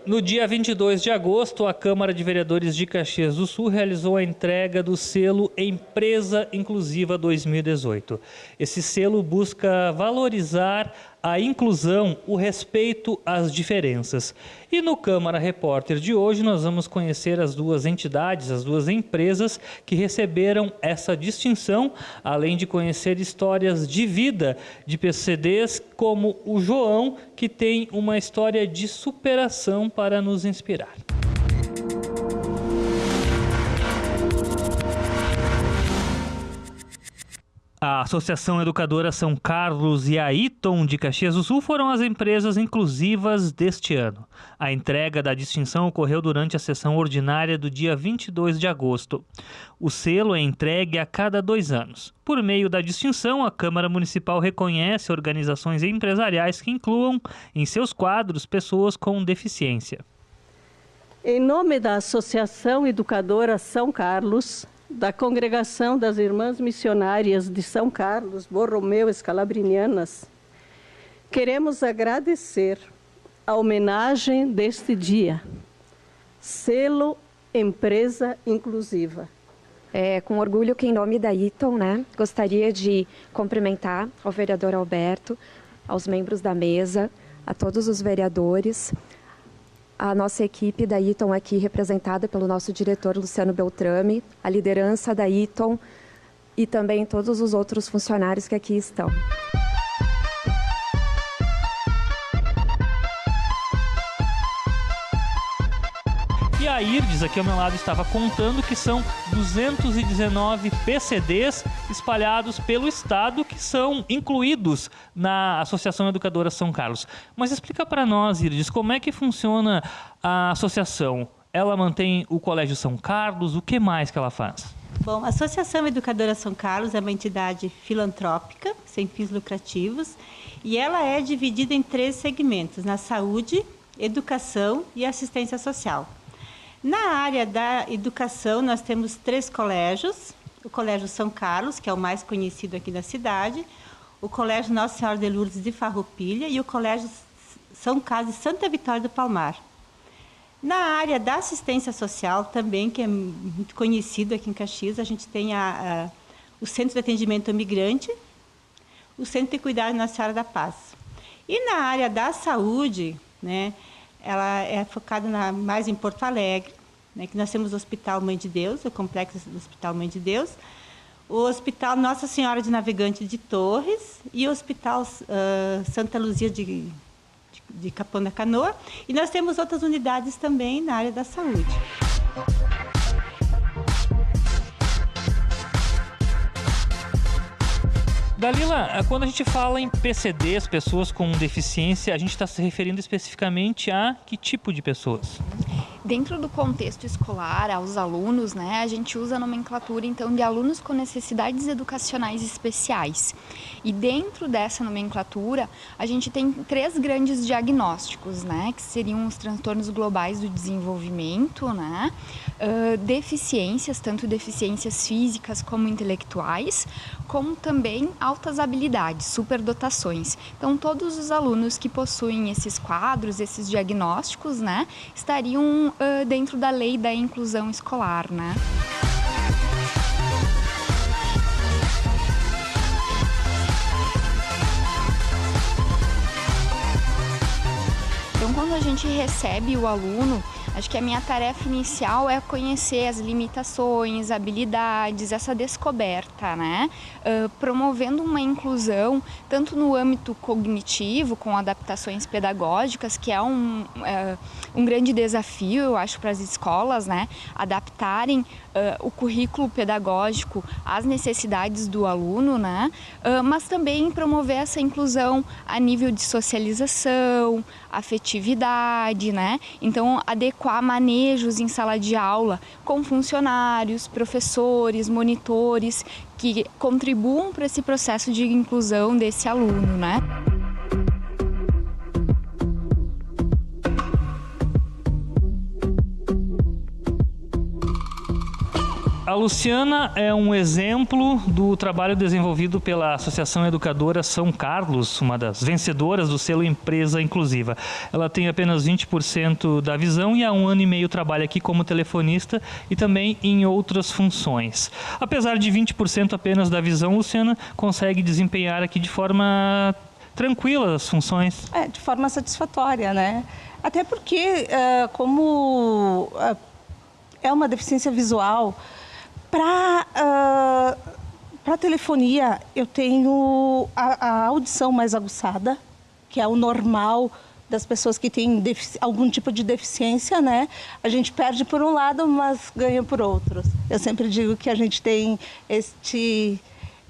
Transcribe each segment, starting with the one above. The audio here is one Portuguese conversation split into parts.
No dia 22 de agosto, a Câmara de Vereadores de Caxias do Sul realizou a entrega do selo Empresa Inclusiva 2018. Esse selo busca valorizar a inclusão, o respeito às diferenças. E no Câmara Repórter de hoje nós vamos conhecer as duas entidades, as duas empresas que receberam essa distinção, além de conhecer histórias de vida de PCDs como o João, que tem uma história de superação para nos inspirar. A Associação Educadora São Carlos e a Eaton de Caxias do Sul foram as empresas inclusivas deste ano. A entrega da distinção ocorreu durante a sessão ordinária do dia 22 de agosto. O selo é entregue a cada 2 anos. Por meio da distinção, a Câmara Municipal reconhece organizações empresariais que incluam em seus quadros pessoas com deficiência. Em nome da Associação Educadora São Carlos, da Congregação das Irmãs Missionárias de São Carlos, Borromeu Escalabrinianas, queremos agradecer a homenagem deste dia, selo Empresa Inclusiva. Com orgulho que em nome da Eaton, gostaria de cumprimentar ao vereador Alberto, aos membros da mesa, a todos os vereadores, a nossa equipe da Eaton aqui representada pelo nosso diretor Luciano Beltrame, a liderança da Eaton e também todos os outros funcionários que aqui estão. E a Irdes, aqui ao meu lado, estava contando que são 219 PCDs espalhados pelo estado que são incluídos na Associação Educadora São Carlos. Mas explica para nós, Irdes, como é que funciona a associação? Ela mantém o Colégio São Carlos, o que mais que ela faz? Bom, a Associação Educadora São Carlos é uma entidade filantrópica, sem fins lucrativos, e ela é dividida em 3 segmentos, na saúde, educação e assistência social. Na área da educação, nós temos 3 colégios. O Colégio São Carlos, que é o mais conhecido aqui da cidade, o Colégio Nossa Senhora de Lourdes de Farroupilha e o Colégio São Carlos de Santa Vitória do Palmar. Na área da assistência social também, que é muito conhecido aqui em Caxias, a gente tem o Centro de Atendimento ao Migrante, o Centro de Cuidado Nossa Senhora da Paz. E na área da saúde, ela é focada mais em Porto Alegre, que nós temos o Hospital Mãe de Deus, o complexo do Hospital Mãe de Deus, o Hospital Nossa Senhora de Navegante de Torres e o Hospital Santa Luzia de Capão da Canoa. E nós temos outras unidades também na área da saúde. Dalila, quando a gente fala em PCDs, pessoas com deficiência, a gente está se referindo especificamente a que tipo de pessoas? Dentro do contexto escolar, aos alunos, a gente usa a nomenclatura, então, de alunos com necessidades educacionais especiais. E dentro dessa nomenclatura, a gente tem 3 grandes diagnósticos, que seriam os transtornos globais do desenvolvimento, deficiências, tanto deficiências físicas como intelectuais, como também altas habilidades, superdotações. Então, todos os alunos que possuem esses quadros, esses diagnósticos, estariam dentro da lei da inclusão escolar, Então, quando a gente recebe o aluno, acho que a minha tarefa inicial é conhecer as limitações, habilidades, essa descoberta, promovendo uma inclusão tanto no âmbito cognitivo, com adaptações pedagógicas, que é um grande desafio, eu acho, para as escolas, adaptarem o currículo pedagógico às necessidades do aluno, mas também promover essa inclusão a nível de socialização, afetividade, Então, adequar manejos em sala de aula com funcionários, professores, monitores, que contribuam para esse processo de inclusão desse aluno, A Luciana é um exemplo do trabalho desenvolvido pela Associação Educadora São Carlos, uma das vencedoras do selo Empresa Inclusiva. Ela tem apenas 20% da visão e há 1 ano e meio trabalha aqui como telefonista e também em outras funções. Apesar de 20% apenas da visão, Luciana consegue desempenhar aqui de forma tranquila as funções. De forma satisfatória, né? Até porque, como é uma deficiência visual, para telefonia eu tenho a audição mais aguçada, que é o normal das pessoas que têm algum tipo de deficiência, né? A gente perde por um lado, mas ganha por outros. Eu sempre digo que a gente tem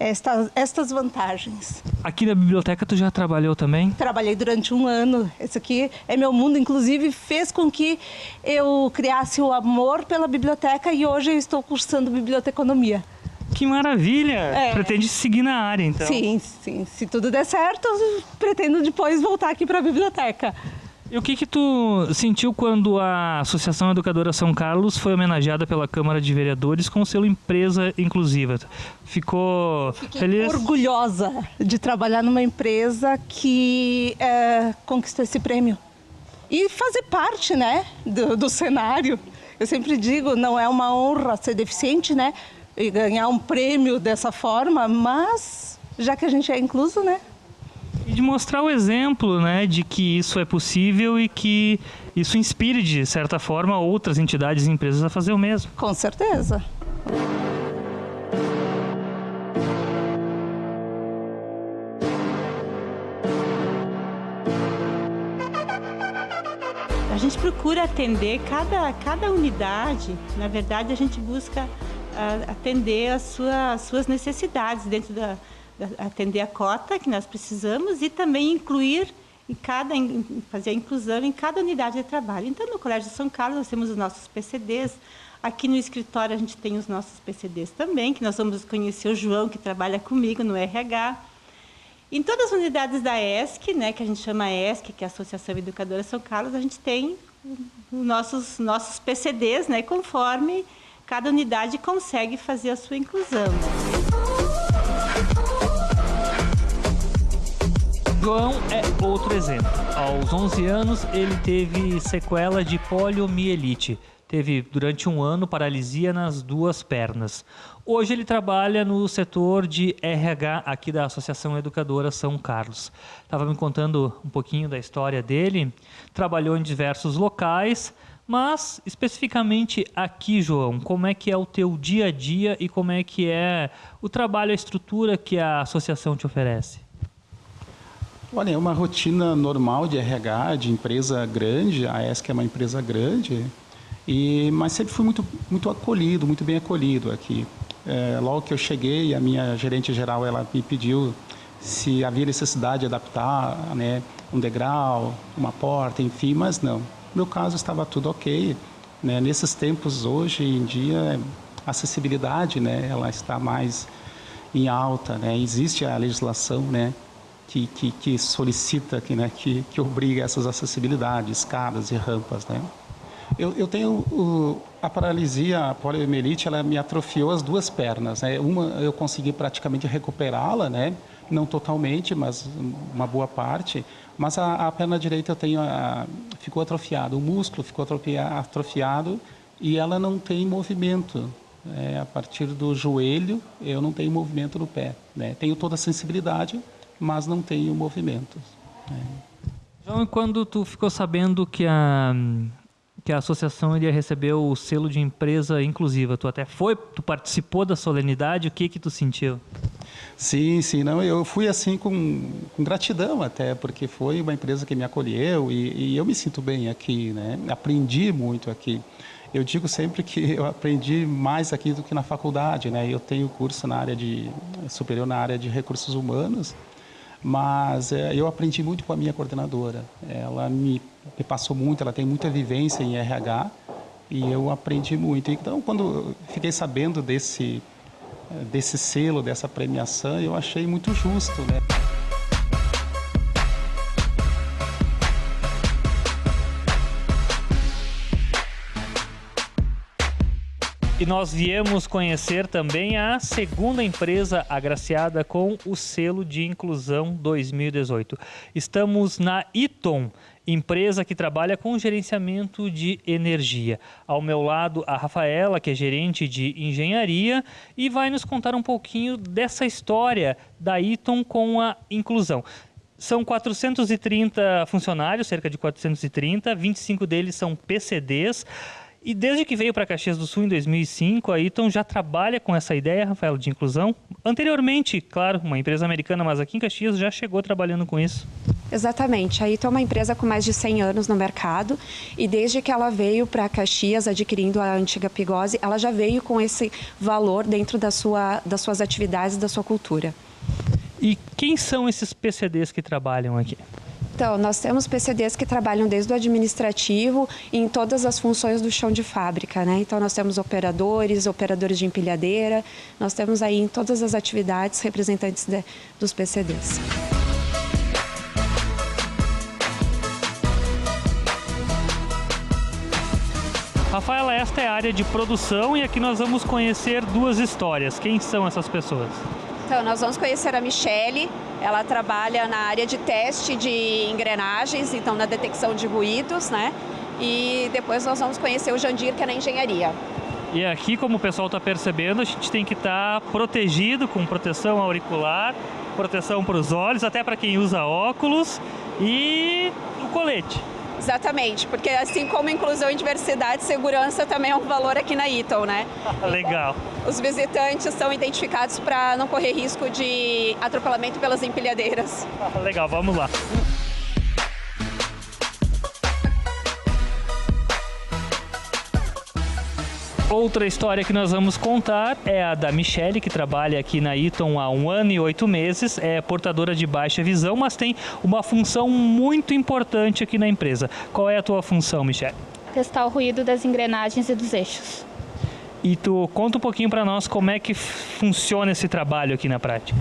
estas vantagens. Aqui na biblioteca tu já trabalhou também? Trabalhei durante 1 ano. Esse aqui é meu mundo, inclusive fez com que eu criasse o amor pela biblioteca e hoje eu estou cursando biblioteconomia. Que maravilha! Pretende seguir na área, então? Sim, sim. Se tudo der certo, eu pretendo depois voltar aqui para a biblioteca. E o que tu sentiu quando a Associação Educadora São Carlos foi homenageada pela Câmara de Vereadores com o selo Empresa Inclusiva? Fiquei feliz? Orgulhosa de trabalhar numa empresa que conquistou esse prêmio. E fazer parte, né, do cenário. Eu sempre digo, não é uma honra ser deficiente, né, e ganhar um prêmio dessa forma, mas já que a gente é incluso, né? E de mostrar o exemplo, né, de que isso é possível e que isso inspire, de certa forma, outras entidades e empresas a fazer o mesmo. Com certeza. A gente procura atender cada unidade, na verdade a gente busca atender as suas necessidades dentro atender a cota que nós precisamos e também incluir fazer a inclusão em cada unidade de trabalho. Então, no Colégio São Carlos, nós temos os nossos PCDs. Aqui no escritório, a gente tem os nossos PCDs também, que nós vamos conhecer o João, que trabalha comigo no RH. Em todas as unidades da ESC, né, que a gente chama ESC, que é a Associação Educadora São Carlos, a gente tem os nossos PCDs, né, conforme cada unidade consegue fazer a sua inclusão. João é outro exemplo. Aos 11 anos, ele teve sequela de poliomielite. Teve, durante 1 ano, paralisia nas 2 pernas. Hoje ele trabalha no setor de RH aqui da Associação Educadora São Carlos. Estava me contando um pouquinho da história dele. Trabalhou em diversos locais, mas especificamente aqui, João, como é que é o teu dia a dia e como é que é o trabalho, a estrutura que a associação te oferece? Olha, é uma rotina normal de RH, de empresa grande. A ESC é uma empresa grande, mas sempre fui muito acolhido, muito bem acolhido aqui. Logo que eu cheguei, a minha gerente geral ela me pediu se havia necessidade de adaptar, né, um degrau, uma porta, enfim, mas não. No meu caso estava tudo ok. Né? Nesses tempos, hoje em dia, a acessibilidade, né, ela está mais em alta. Né? Existe a legislação, né, que solicita, que obriga essas acessibilidades, escadas e rampas, né? Eu tenho a paralisia, a poliomielite, ela me atrofiou as 2 pernas, né? Uma eu consegui praticamente recuperá-la, né? Não totalmente, mas uma boa parte. Mas a perna direita ficou atrofiada, o músculo ficou atrofiado e ela não tem movimento. A partir do joelho, eu não tenho movimento no pé, né? Tenho toda a sensibilidade, mas não tenho movimento. Então, quando tu ficou sabendo que a associação iria receber o selo de empresa inclusiva, tu participou da solenidade, o que tu sentiu? Sim, não, eu fui assim com gratidão até, porque foi uma empresa que me acolheu e eu me sinto bem aqui, né? Aprendi muito aqui. Eu digo sempre que eu aprendi mais aqui do que na faculdade, né? Eu tenho curso superior na área de recursos humanos, mas eu aprendi muito com a minha coordenadora. Ela me passou muito, ela tem muita vivência em RH e eu aprendi muito. Então, quando eu fiquei sabendo desse selo, dessa premiação, eu achei muito justo, né? E nós viemos conhecer também a segunda empresa agraciada com o selo de inclusão 2018. Estamos na Eaton, empresa que trabalha com gerenciamento de energia. Ao meu lado, a Rafaela, que é gerente de engenharia, e vai nos contar um pouquinho dessa história da Eaton com a inclusão. São 430 funcionários, cerca de 430, 25 deles são PCDs. E desde que veio para Caxias do Sul em 2005, a Eaton já trabalha com essa ideia, Rafael, de inclusão. Anteriormente, claro, uma empresa americana, mas aqui em Caxias já chegou trabalhando com isso. Exatamente. A Eaton é uma empresa com mais de 100 anos no mercado e desde que ela veio para Caxias, adquirindo a antiga Pigose, ela já veio com esse valor dentro das suas atividades e da sua cultura. E quem são esses PCDs que trabalham aqui? Então, nós temos PCDs que trabalham desde o administrativo e em todas as funções do chão de fábrica, né? Então, nós temos operadores de empilhadeira, nós temos aí em todas as atividades representantes dos PCDs. Rafaela, esta é a área de produção e aqui nós vamos conhecer duas histórias. Quem são essas pessoas? Então, nós vamos conhecer a Michele, ela trabalha na área de teste de engrenagens, então na detecção de ruídos, né? E depois nós vamos conhecer o Jandir, que é na engenharia. E aqui, como o pessoal está percebendo, a gente tem que estar protegido com proteção auricular, proteção para os olhos, até para quem usa óculos e o colete. Exatamente, porque assim como inclusão e diversidade, segurança também é um valor aqui na Eaton, né? Legal. Então, os visitantes são identificados para não correr risco de atropelamento pelas empilhadeiras. Legal, vamos lá. Outra história que nós vamos contar é a da Michele, que trabalha aqui na Eaton há 1 ano e 8 meses, é portadora de baixa visão, mas tem uma função muito importante aqui na empresa. Qual é a tua função, Michele? Testar o ruído das engrenagens e dos eixos. E tu conta um pouquinho para nós como é que funciona esse trabalho aqui na prática.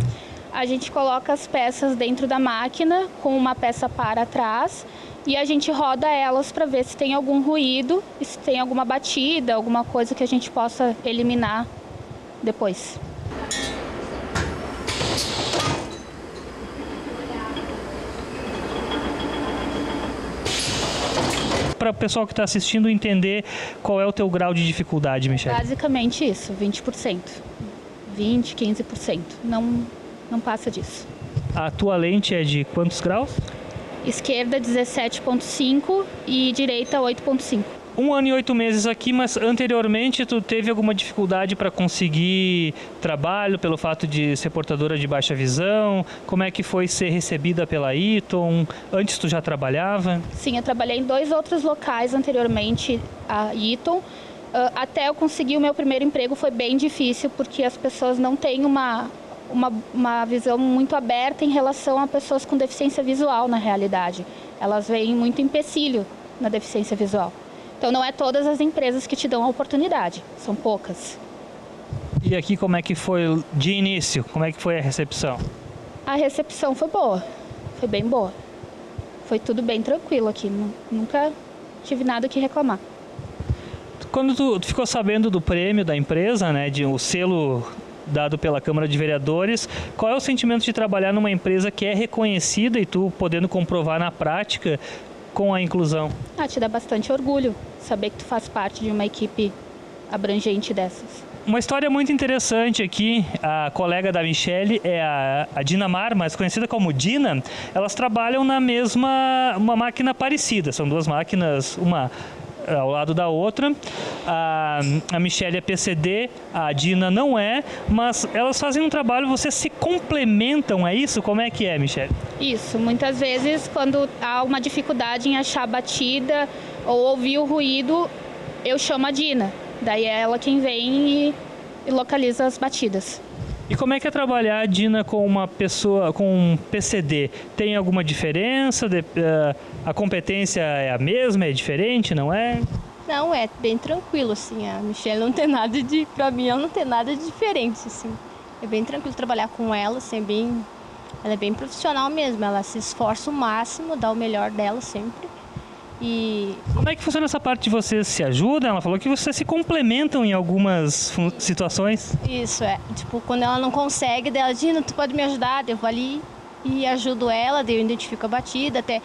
A gente coloca as peças dentro da máquina com uma peça para atrás e a gente roda elas para ver se tem algum ruído, se tem alguma batida, alguma coisa que a gente possa eliminar depois. Para o pessoal que está assistindo entender qual é o teu grau de dificuldade, Michele. Basicamente isso, 20%. 20%, 15%. Não passa disso. A tua lente é de quantos graus? Esquerda 17,5 e direita 8,5. 1 ano e 8 meses aqui, mas anteriormente tu teve alguma dificuldade para conseguir trabalho pelo fato de ser portadora de baixa visão? Como é que foi ser recebida pela Eaton? Antes tu já trabalhava? Sim, eu trabalhei em 2 outros locais anteriormente à Eaton. Até eu conseguir o meu primeiro emprego foi bem difícil, porque as pessoas não têm uma visão muito aberta em relação a pessoas com deficiência visual, na realidade. Elas veem muito empecilho na deficiência visual. Então, não é todas as empresas que te dão a oportunidade, são poucas. E aqui como é que foi de início? Como é que foi a recepção? A recepção foi boa, foi bem boa. Foi tudo bem tranquilo aqui, nunca tive nada que reclamar. Quando tu ficou sabendo do prêmio da empresa, né, de o selo dado pela Câmara de Vereadores, qual é o sentimento de trabalhar numa empresa que é reconhecida e tu podendo comprovar na prática com a inclusão? Te dá bastante orgulho saber que tu faz parte de uma equipe abrangente dessas. Uma história muito interessante aqui, a colega da Michele é a Dinamar, mais conhecida como Dina. Elas trabalham na uma máquina parecida, são 2 máquinas, uma ao lado da outra. A Michele é PCD, a Dina não é, mas elas fazem um trabalho, vocês se complementam, é isso? Como é que é, Michele? Isso, muitas vezes quando há uma dificuldade em achar a batida ou ouvir o ruído, eu chamo a Dina, daí é ela quem vem e localiza as batidas. E como é que é trabalhar, Dina, com uma pessoa, com um PCD? Tem alguma diferença? A competência é a mesma, é diferente, não é? Não, é bem tranquilo, assim, a Michele não tem nada pra mim ela não tem nada de diferente, assim. É bem tranquilo trabalhar com ela, assim, ela é bem profissional mesmo, ela se esforça o máximo, dá o melhor dela sempre. E Como é que funciona essa parte de vocês se ajudam? Ela falou que vocês se complementam em algumas situações. isso é, tipo, quando ela não consegue, daí ela diz, Gina, tu pode me ajudar? Daí eu vou ali e ajudo ela, daí eu identifico a batida, até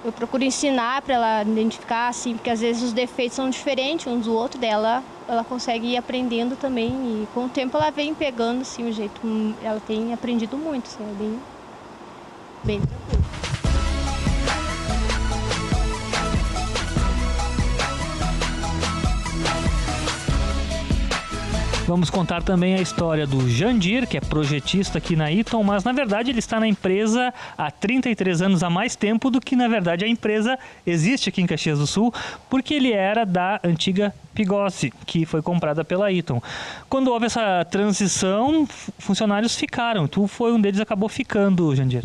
eu procuro ensinar para ela identificar, assim, porque às vezes os defeitos são diferentes uns do outro, daí ela consegue ir aprendendo também e com o tempo ela vem pegando, assim, o jeito, ela tem aprendido muito, assim, é bem tranquilo. Vamos contar também a história do Jandir, que é projetista aqui na Eaton, mas na verdade ele está na empresa há 33 anos, há mais tempo do que na verdade a empresa existe aqui em Caxias do Sul, porque ele era da antiga Pigossi, que foi comprada pela Eaton. Quando houve essa transição, funcionários ficaram. Tu foi um deles, acabou ficando, Jandir.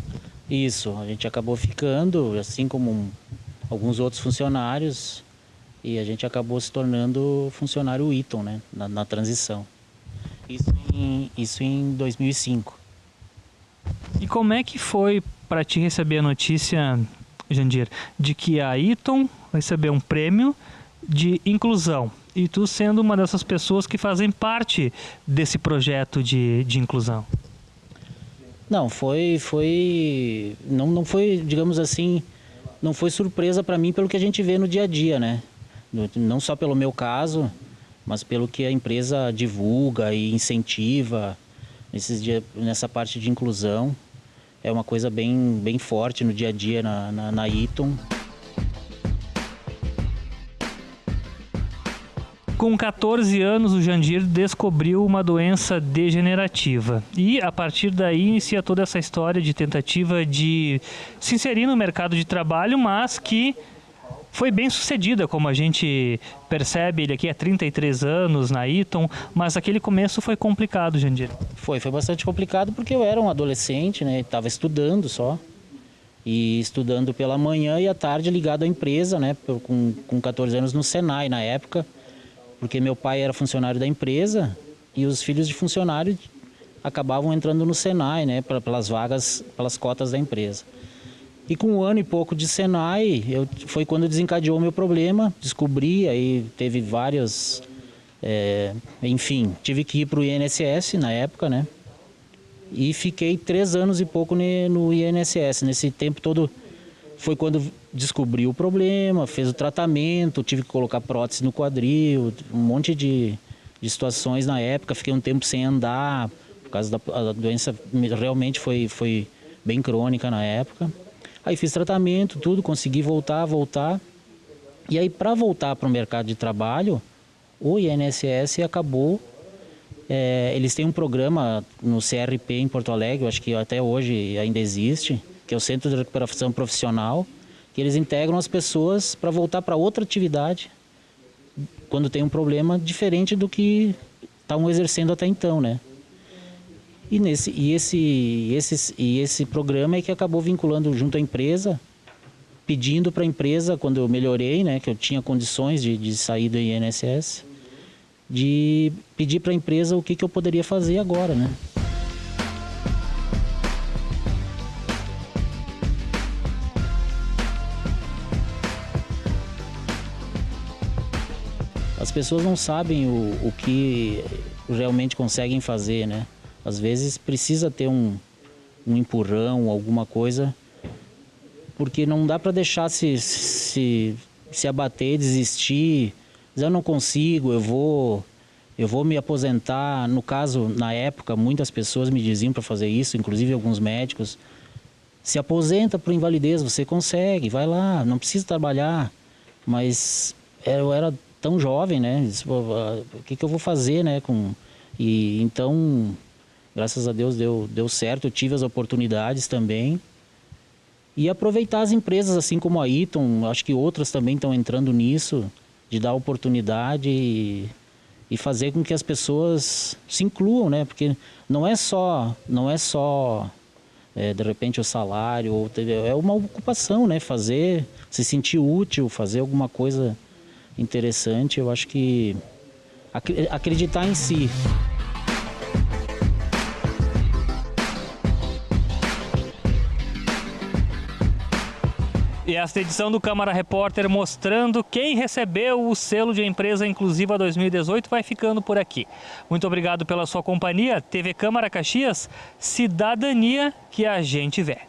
Isso, a gente acabou ficando, assim como alguns outros funcionários, e a gente acabou se tornando funcionário Eaton, né, na transição. Isso em 2005. E como é que foi para ti receber a notícia, Jandir, de que a Eaton recebeu um prêmio de inclusão? E tu sendo uma dessas pessoas que fazem parte desse projeto de inclusão. Não, não foi, digamos assim, não foi surpresa para mim pelo que a gente vê no dia a dia, né? Não só pelo meu caso, mas pelo que a empresa divulga e incentiva nessa parte de inclusão. É uma coisa bem forte no dia a dia na Eaton. Com 14 anos, o Jandir descobriu uma doença degenerativa e, a partir daí, inicia toda essa história de tentativa de se inserir no mercado de trabalho, mas que foi bem sucedida, como a gente percebe. Ele aqui há 33 anos na Eaton, mas aquele começo foi complicado, Jandir. Foi bastante complicado porque eu era um adolescente, né? Estava estudando só. E estudando pela manhã e à tarde ligado à empresa, né? Com 14 anos no Senai na época. Porque meu pai era funcionário da empresa e os filhos de funcionário acabavam entrando no Senai, né? Pelas vagas, pelas cotas da empresa. E com 1 ano e pouco de Senai, foi quando desencadeou o meu problema, descobri, aí teve vários... enfim, tive que ir para o INSS na época, né? E fiquei 3 anos e pouco no INSS. Nesse tempo todo foi quando descobri o problema, fez o tratamento, tive que colocar prótese no quadril, um monte de situações na época. Fiquei um tempo sem andar, por causa da doença, realmente foi bem crônica na época. Aí fiz tratamento, tudo, consegui voltar. E aí, para voltar para o mercado de trabalho, o INSS acabou... eles têm um programa no CRP em Porto Alegre, eu acho que até hoje ainda existe, que é o Centro de Recuperação Profissional, que eles integram as pessoas para voltar para outra atividade quando tem um problema diferente do que estavam exercendo até então, né? E esse programa é que acabou vinculando junto à empresa, pedindo para a empresa, quando eu melhorei, né, que eu tinha condições de sair do INSS, de pedir para a empresa o que eu poderia fazer agora, né? As pessoas não sabem o que realmente conseguem fazer, né? Às vezes precisa ter um empurrão, alguma coisa, porque não dá para deixar se abater, desistir. Eu não consigo, eu vou me aposentar. No caso, na época, muitas pessoas me diziam para fazer isso, inclusive alguns médicos. Se aposenta por invalidez, você consegue, vai lá, não precisa trabalhar. Mas eu era tão jovem, né? O que eu vou fazer, né? E então, graças a Deus deu certo, eu tive as oportunidades também. E aproveitar as empresas, assim como a Eaton, acho que outras também estão entrando nisso, de dar oportunidade e fazer com que as pessoas se incluam, né? Porque não é só de repente o salário, é uma ocupação, né? Se sentir útil, fazer alguma coisa interessante. Eu acho que acreditar em si. E esta edição do Câmara Repórter mostrando quem recebeu o selo de Empresa Inclusiva 2018 vai ficando por aqui. Muito obrigado pela sua companhia. TV Câmara Caxias, cidadania que a gente vê.